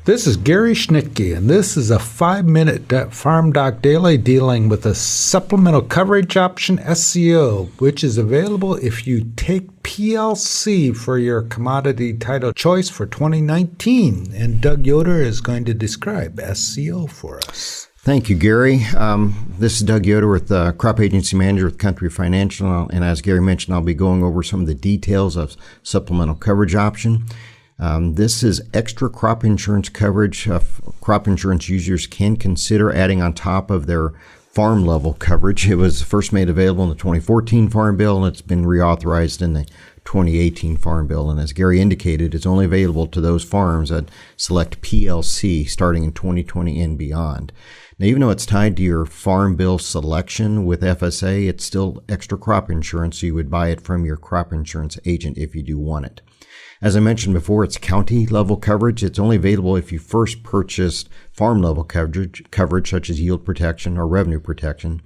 This is Gary Schnitkey, and this is a 5-minute Farm Doc Daily dealing with a supplemental coverage option, SCO, which is available if you take PLC for your commodity title choice for 2019. And Doug Yoder is going to describe SCO for us. Thank you, Gary. This is Doug Yoder with Crop Agency Manager with Country Financial. And as Gary mentioned, I'll be going over some of the details of supplemental coverage option. This is extra crop insurance coverage. Crop insurance users can consider adding on top of their farm level coverage. It was first made available in the 2014 Farm Bill, and it's been reauthorized in the 2018 Farm Bill. And as Gary indicated, it's only available to those farms that select PLC starting in 2020 and beyond. Now, even though it's tied to your Farm Bill selection with FSA, it's still extra crop insurance, so you would buy it from your crop insurance agent if you do want it. As I mentioned before, it's county level coverage. It's only available if you first purchased farm level coverage such as yield protection or revenue protection.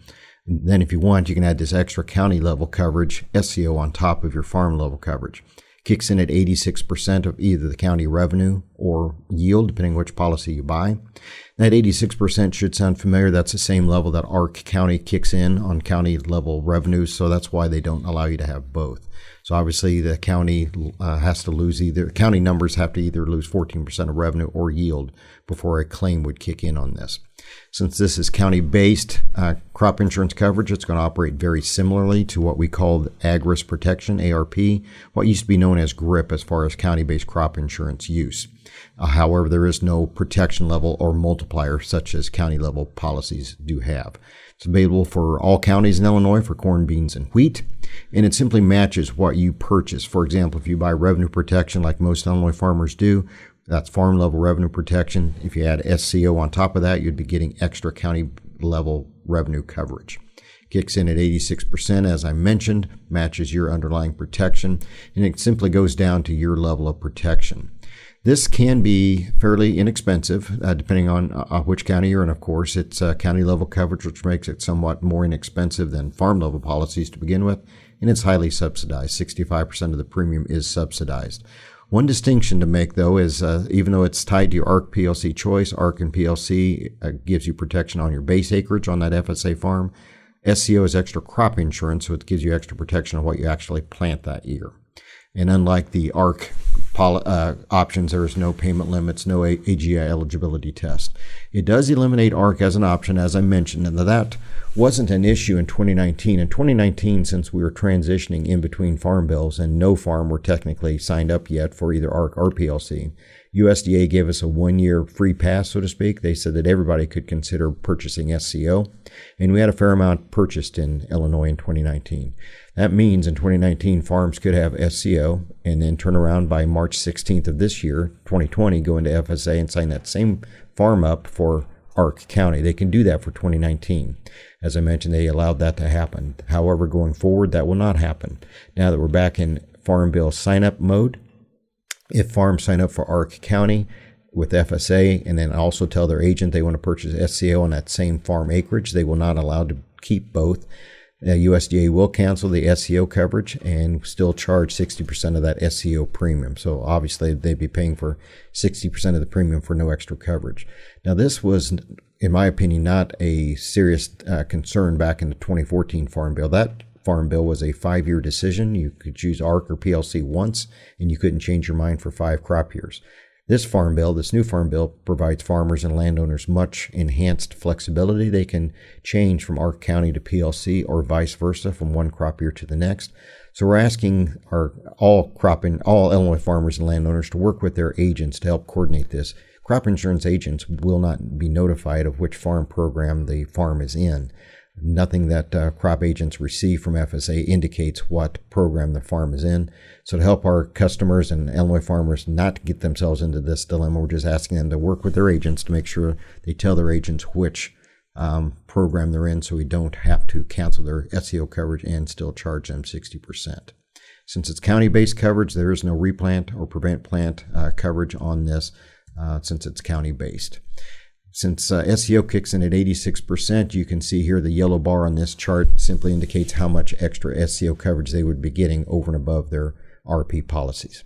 And then if you want, you can add this extra county level coverage, SCO, on top of your farm level coverage. Kicks in at 86% of either the county revenue or yield, depending which policy you buy. That 86% should sound familiar. That's the same level that Ark County kicks in on county level revenues, so that's why they don't allow you to have both. So obviously the county has to lose county numbers have to either lose 14% of revenue or yield before a claim would kick in on this. Since this is county-based crop insurance coverage, it's going to operate very similarly to what we called Ag Risk Protection, ARP, what used to be known as GRIP as far as county-based crop insurance use. However, there is no protection level or multiplier such as county-level policies do have. It's available for all counties in Illinois for corn, beans, and wheat, and it simply matches what you purchase. For example, if you buy revenue protection like most Illinois farmers do, that's farm level revenue protection. If you add SCO on top of that, you'd be getting extra county level revenue coverage. Kicks in at 86%, as I mentioned, matches your underlying protection, and it simply goes down to your level of protection. This can be fairly inexpensive, depending on which county you're in, of course. It's county level coverage, which makes it somewhat more inexpensive than farm level policies to begin with, and it's highly subsidized. 65% of the premium is subsidized. One distinction to make, though, is even though it's tied to your ARC PLC choice, ARC and PLC gives you protection on your base acreage on that FSA farm. SCO is extra crop insurance, so it gives you extra protection on what you actually plant that year. And unlike the ARC options, there is no payment limits, no AGI eligibility test. It does eliminate ARC as an option, as I mentioned, and that wasn't an issue in 2019. In 2019, since we were transitioning in between farm bills and no farm were technically signed up yet for either ARC or PLC, USDA gave us a 1-year free pass, so to speak. They said that everybody could consider purchasing SCO, and we had a fair amount purchased in Illinois in 2019. That means in 2019, farms could have SCO and then turn around by March 16th of this year, 2020, go into FSA and sign that same farm up for Ark County. They can do that for 2019. As I mentioned, they allowed that to happen. However, going forward, that will not happen. Now that we're back in Farm Bill sign-up mode, if farms sign up for Ark County with FSA and then also tell their agent they want to purchase SCO on that same farm acreage, they will not allow to keep both. USDA will cancel the SCO coverage and still charge 60% of that SCO premium. So obviously they'd be paying for 60% of the premium for no extra coverage. Now this was, in my opinion, not a serious concern back in the 2014 Farm Bill. That Farm Bill was a 5-year decision. You could choose ARC or PLC once, and you couldn't change your mind for 5 crop years. This Farm Bill, this new Farm Bill, provides farmers and landowners much enhanced flexibility. They can change from Ark County to PLC or vice versa from one crop year to the next. So we're asking all Illinois farmers and landowners to work with their agents to help coordinate this. Crop insurance agents will not be notified of which farm program the farm is in. Nothing that crop agents receive from FSA indicates what program the farm is in. So to help our customers and Illinois farmers not get themselves into this dilemma, we're just asking them to work with their agents to make sure they tell their agents which program they're in, so we don't have to cancel their SCO coverage and still charge them 60%. Since it's county-based coverage, there is no replant or prevent plant coverage on this since it's county-based. Since SCO kicks in at 86%, you can see here the yellow bar on this chart simply indicates how much extra SCO coverage they would be getting over and above their RP policies.